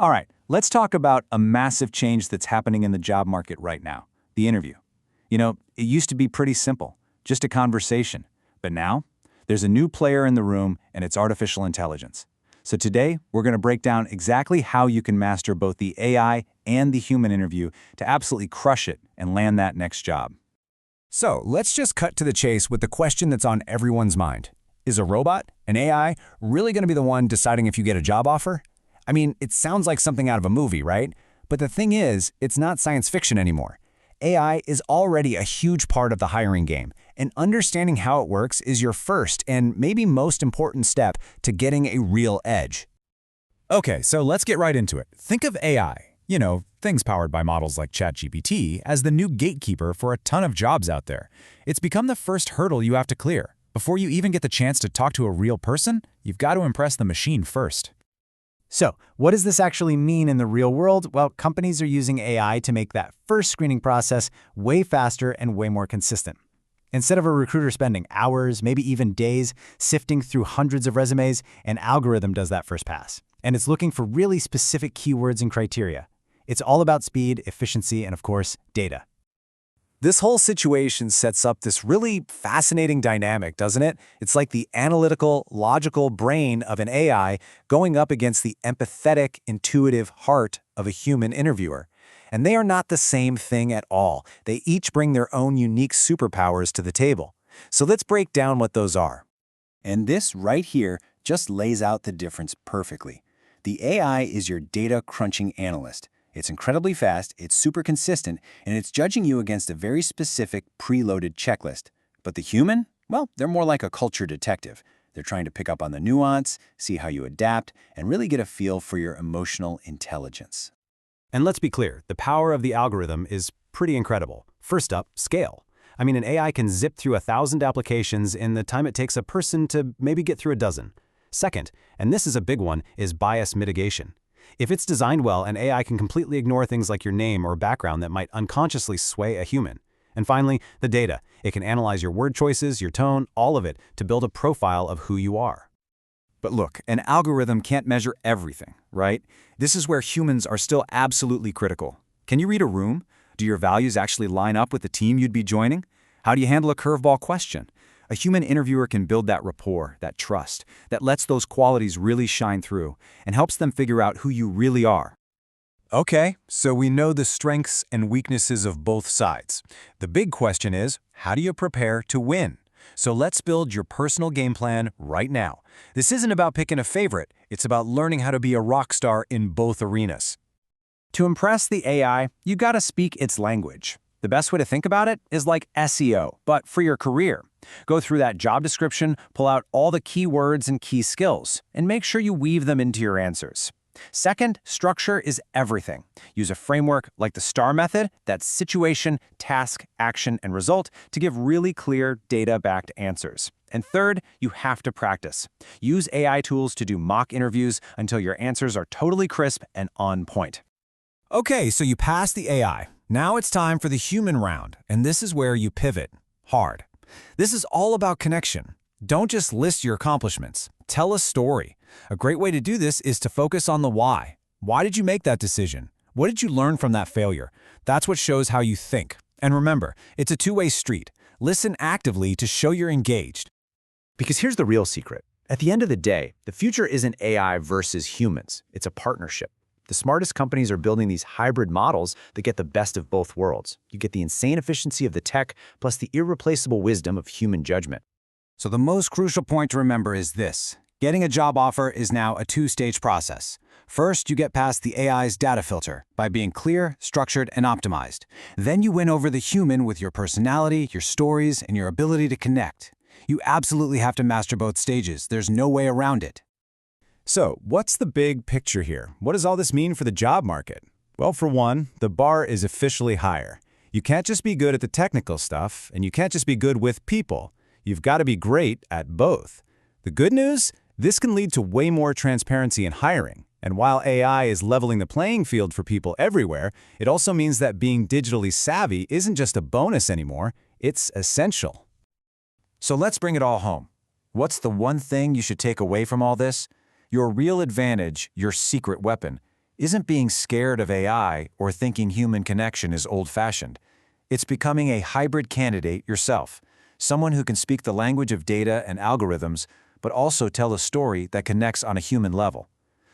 All right, let's talk about a massive change that's happening in the job market right now, the interview. It used to be pretty simple, just a conversation. But now, there's a new player in the room, and it's artificial intelligence. So today, we're going to break down exactly how you can master both the AI and the human interview to absolutely crush it and land that next job. So let's just cut to the chase with the question that's on everyone's mind. Is a robot, an AI, really going to be the one deciding if you get a job offer? I mean, it sounds like something out of a movie, right? But the thing is, it's not science fiction anymore. AI is already a huge part of the hiring game, and understanding how it works is your first and maybe most important step to getting a real edge. Okay, so let's get right into it. Think of AI, things powered by models like ChatGPT, as the new gatekeeper for a ton of jobs out there. It's become the first hurdle you have to clear. Before you even get the chance to talk to a real person, you've got to impress the machine first. So, what does this actually mean in the real world? Well, companies are using AI to make that first screening process way faster and way more consistent. Instead of a recruiter spending hours, maybe even days, sifting through hundreds of resumes, an algorithm does that first pass. And it's looking for really specific keywords and criteria. It's all about speed, efficiency, and of course, data. This whole situation sets up this really fascinating dynamic, doesn't it? It's like the analytical, logical brain of an AI going up against the empathetic, intuitive heart of a human interviewer. And they are not the same thing at all. They each bring their own unique superpowers to the table. So let's break down what those are. And this right here just lays out the difference perfectly. The AI is your data crunching analyst. It's incredibly fast, it's super consistent, and it's judging you against a very specific, preloaded checklist. But the human? Well, they're more like a culture detective. They're trying to pick up on the nuance, see how you adapt, and really get a feel for your emotional intelligence. And let's be clear, the power of the algorithm is pretty incredible. First up, scale. I mean, an AI can zip through 1,000 applications in the time it takes a person to maybe get through a dozen. Second, and this is a big one, is bias mitigation. If it's designed well, an AI can completely ignore things like your name or background that might unconsciously sway a human. And finally, the data. It can analyze your word choices, your tone, all of it, to build a profile of who you are. But look, an algorithm can't measure everything, right? This is where humans are still absolutely critical. Can you read a room? Do your values actually line up with the team you'd be joining? How do you handle a curveball question? A human interviewer can build that rapport, that trust, that lets those qualities really shine through and helps them figure out who you really are. Okay, so we know the strengths and weaknesses of both sides. The big question is, how do you prepare to win? So let's build your personal game plan right now. This isn't about picking a favorite, it's about learning how to be a rock star in both arenas. To impress the AI, you gotta speak its language. The best way to think about it is like SEO, but for your career. Go through that job description, pull out all the keywords and key skills, and make sure you weave them into your answers. Second, structure is everything. Use a framework like the STAR method, that's situation, task, action, and result, to give really clear, data-backed answers. And third, you have to practice. Use AI tools to do mock interviews until your answers are totally crisp and on point. Okay, so you passed the AI. Now it's time for the human round, and this is where you pivot hard. This is all about connection. Don't just list your accomplishments. Tell a story. A great way to do this is to focus on the why. Why did you make that decision? What did you learn from that failure? That's what shows how you think. And remember, it's a two-way street. Listen actively to show you're engaged. Because here's the real secret. At the end of the day, the future isn't AI versus humans. It's a partnership. The smartest companies are building these hybrid models that get the best of both worlds. You get the insane efficiency of the tech, plus the irreplaceable wisdom of human judgment. So the most crucial point to remember is this. Getting a job offer is now a two-stage process. First, you get past the AI's data filter by being clear, structured, and optimized. Then you win over the human with your personality, your stories, and your ability to connect. You absolutely have to master both stages. There's no way around it. So, what's the big picture here? What does all this mean for the job market? Well, for one, the bar is officially higher. You can't just be good at the technical stuff, and you can't just be good with people. You've got to be great at both. The good news? This can lead to way more transparency in hiring. And while AI is leveling the playing field for people everywhere, it also means that being digitally savvy isn't just a bonus anymore, it's essential. So let's bring it all home. What's the one thing you should take away from all this? Your real advantage, your secret weapon, isn't being scared of AI or thinking human connection is old-fashioned. It's becoming a hybrid candidate yourself, someone who can speak the language of data and algorithms, but also tell a story that connects on a human level.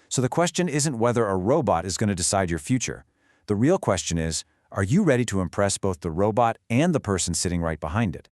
So the question isn't whether a robot is going to decide your future. The real question is, are you ready to impress both the robot and the person sitting right behind it?